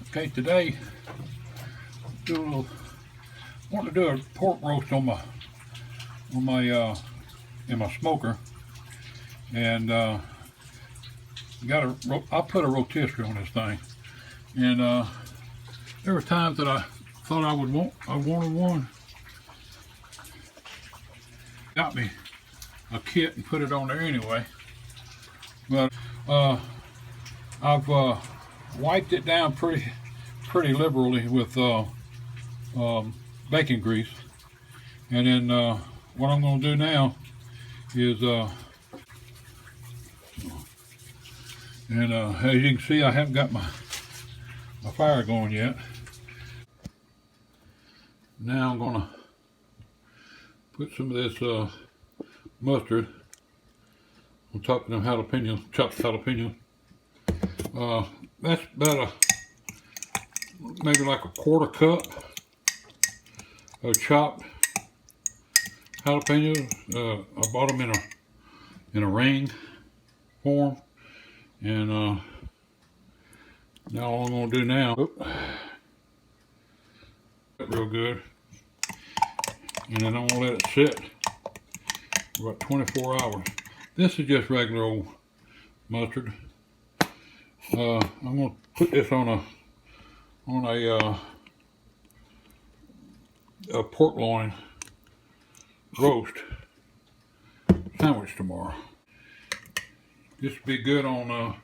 Okay, today want to do a pork roast on my in my smoker, and I put a rotisserie on this thing, and there were times that I thought I wanted one. Got me a kit and put it on there anyway, but I've wiped it down pretty liberally with bacon grease, and then what I'm going to do now is as you can see, I haven't got my fire going yet. Now I'm going to put some of this mustard on top of them jalapenos, chopped jalapeno. That's about maybe like a quarter cup of chopped jalapenos. I bought them in a ring form, and now all I'm going to do now, real good, and then I'm going to let it sit for about 24 hours. This is just regular old mustard. I'm going to put this on a pork loin roast sandwich tomorrow. This would be good on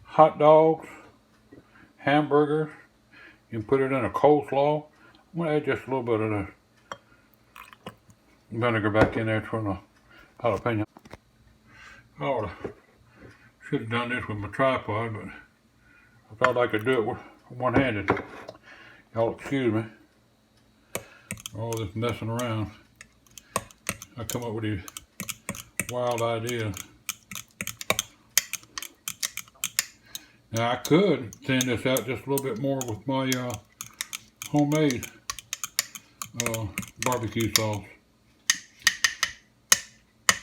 hot dogs, hamburgers. You can put it in a coleslaw. I'm going to add just a little bit of the vinegar back in there for the jalapeno. Should have done this with my tripod, but I thought I could do it with one-handed. Y'all excuse me. All this messing around. I come up with these wild ideas. Now I could thin this out just a little bit more with my homemade barbecue sauce.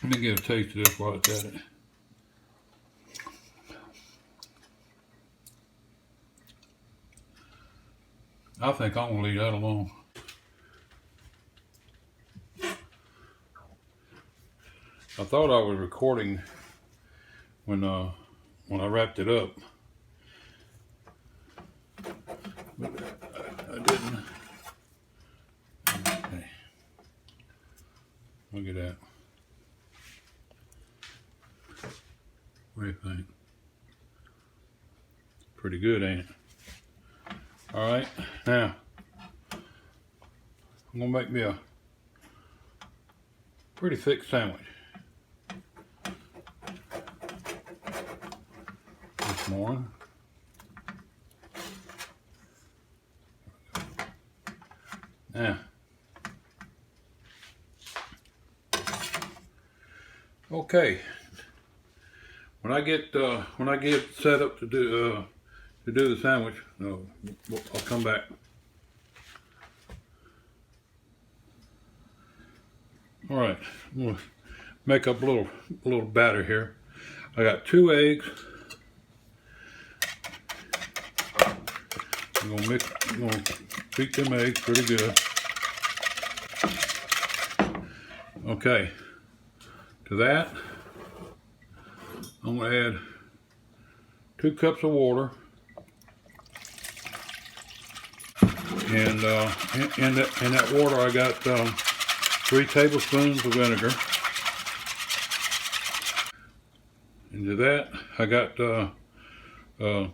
Let me get a taste of this while it's at it. I think I'm gonna leave that alone. I thought I was recording when I wrapped it up, but I didn't. Okay. Look at that. What do you think? Pretty good, ain't it? All right, now I'm gonna make me a pretty thick sandwich this morning. Now, okay. When I get set up to do the sandwich, I'll come back. All right, I'm gonna make up a little batter here. I got 2 eggs. I'm gonna beat them eggs pretty good. Okay, to that, I'm gonna add 2 cups of water. And in that water, I got 3 tablespoons of vinegar. Into that, I got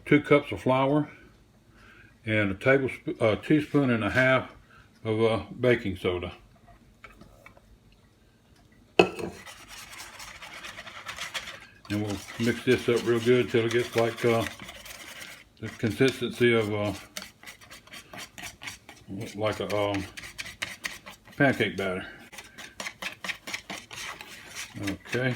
2 cups of flour and a teaspoon and a half of baking soda. And we'll mix this up real good till it gets like the consistency of like a pancake batter. Okay.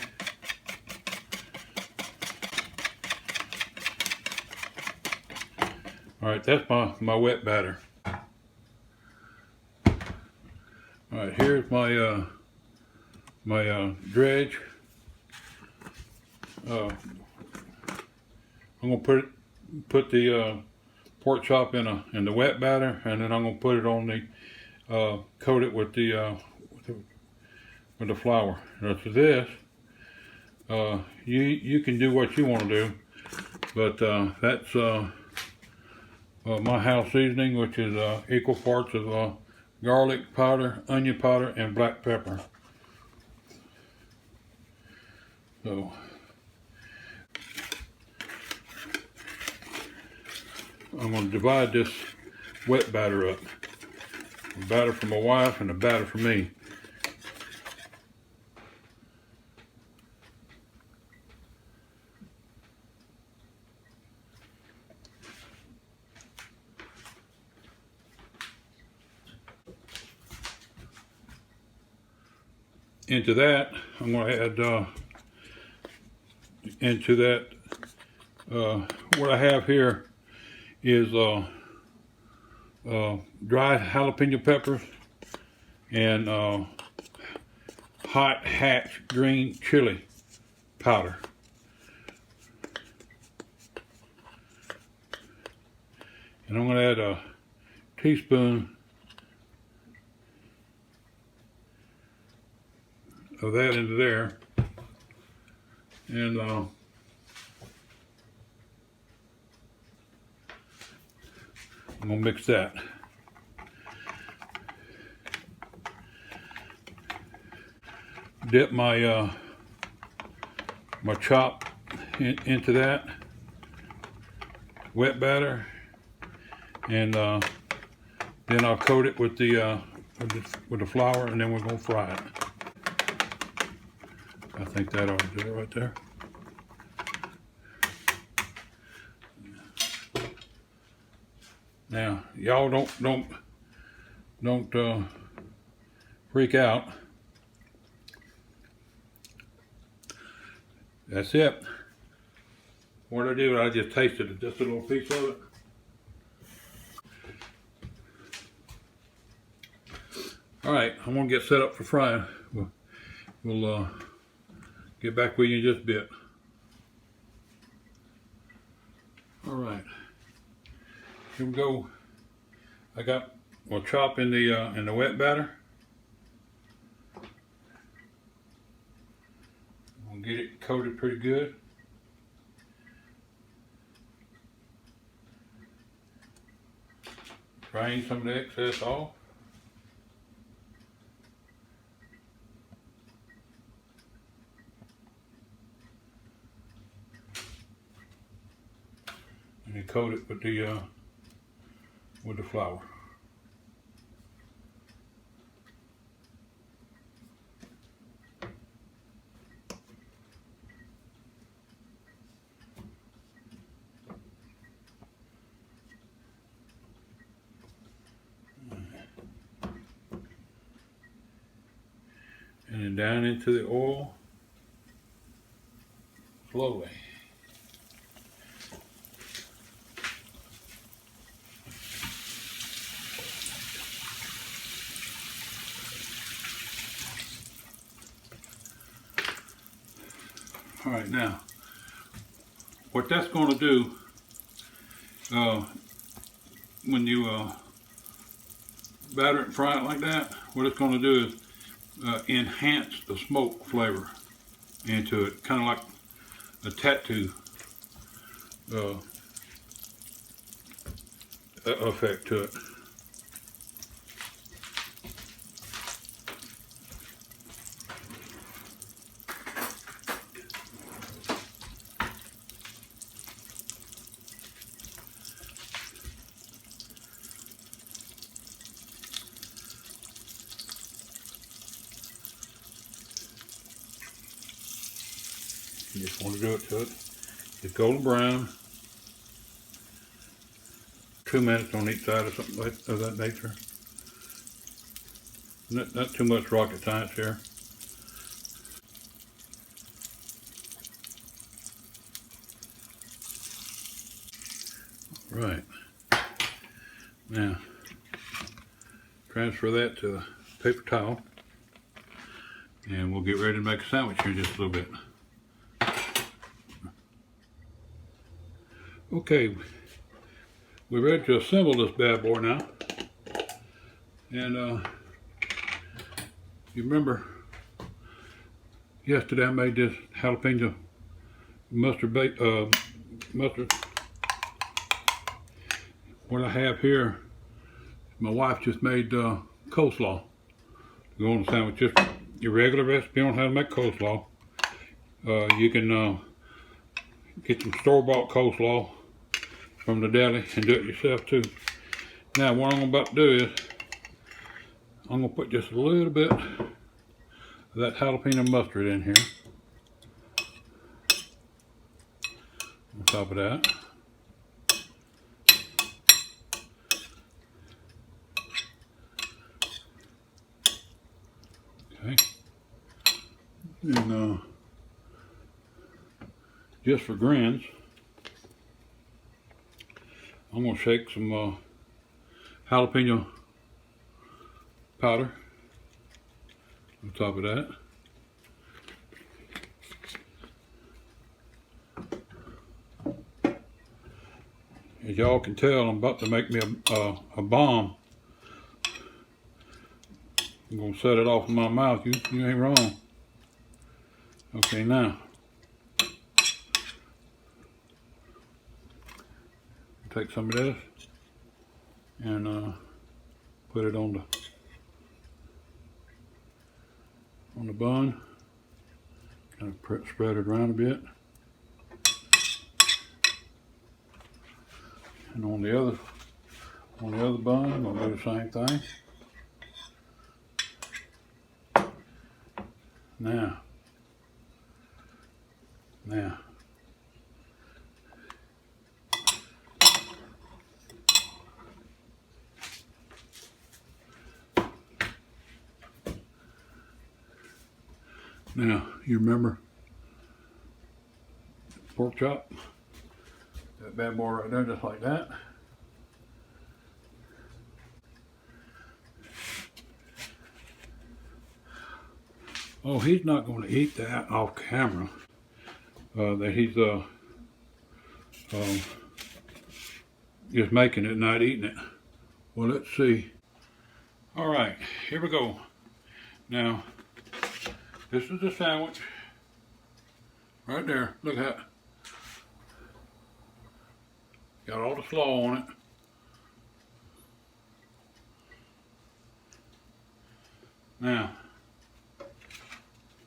All right, that's my wet batter. All right, here's my dredge. I'm gonna put pork chop in the wet batter, and then I'm gonna put it on the coat it with the flour. Now to this, you can do what you want to do, but that's my house seasoning, which is equal parts of garlic powder, onion powder, and black pepper. So I'm going to divide this wet batter up. A batter for my wife and a batter for me. Into that, I'm going to add into that what I have here is dried jalapeno peppers and hot hatch green chili powder. And I'm going to add a teaspoon of that into there, and I'm gonna mix that. Dip my my chop into that wet batter, and then I'll coat it with the flour, and then we're gonna fry it. I think that ought to do it right there. Now, y'all don't freak out. That's it. What I do, I just tasted just a little piece of it. All right, I'm gonna get set up for frying. We'll get back with you in just a bit. All right, here we go. I got my chop in the wet batter. I'm gonna get it coated pretty good. Drain some of the excess off. And you coat it with the flour. And then down into the oil slowly. All right, now, what that's going to do, when you batter it and fry it like that, what it's going to do is enhance the smoke flavor into it, kind of like a tattoo effect to it. You just want to do it to it. It's golden brown. 2 minutes on each side or something of that nature. Not too much rocket science here. Right. Now, transfer that to a paper towel, and we'll get ready to make a sandwich here in just a little bit. Okay, we're ready to assemble this bad boy now. And you remember yesterday I made this jalapeno mustard. What I have here, my wife just made coleslaw. Go on the sandwich, just your regular recipe on how to make coleslaw. You can get some store-bought coleslaw from the deli and do it yourself too. Now what I'm about to do is I'm going to put just a little bit of that jalapeno mustard in here on top of that. Okay. And just for grins, I'm going to shake some jalapeno powder on top of that. As y'all can tell, I'm about to make me a bomb. I'm going to set it off in my mouth. You ain't wrong. Okay, now take some of this and put it on the bun. Kind of spread it around a bit. And on the other bun, I'm gonna do the same thing. Now. Now, you remember pork chop? That bad boy right there, just like that. Oh, he's not going to eat that off camera. That he's just making it, not eating it. Well, let's see. All right, here we go. Now, this is the sandwich. Right there, look at that. Got all the slaw on it. Now,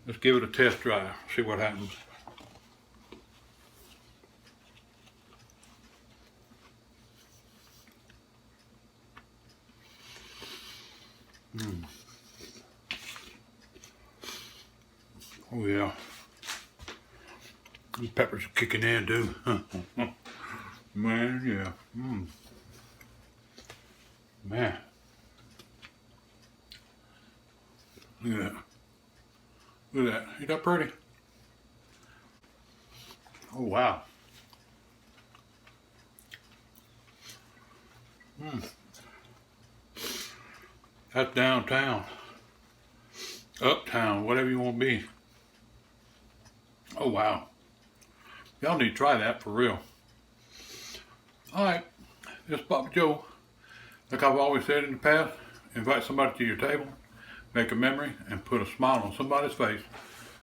let's give it a test drive, see what happens. Oh yeah. These peppers are kicking in too. Man, yeah. Man. Look at that. Look at that. Ain't that pretty? Oh wow. That's downtown. Uptown, whatever you want to be. Oh wow. Y'all need to try that for real. Alright, this is Papa Joe. Like I've always said in the past, invite somebody to your table, make a memory, and put a smile on somebody's face.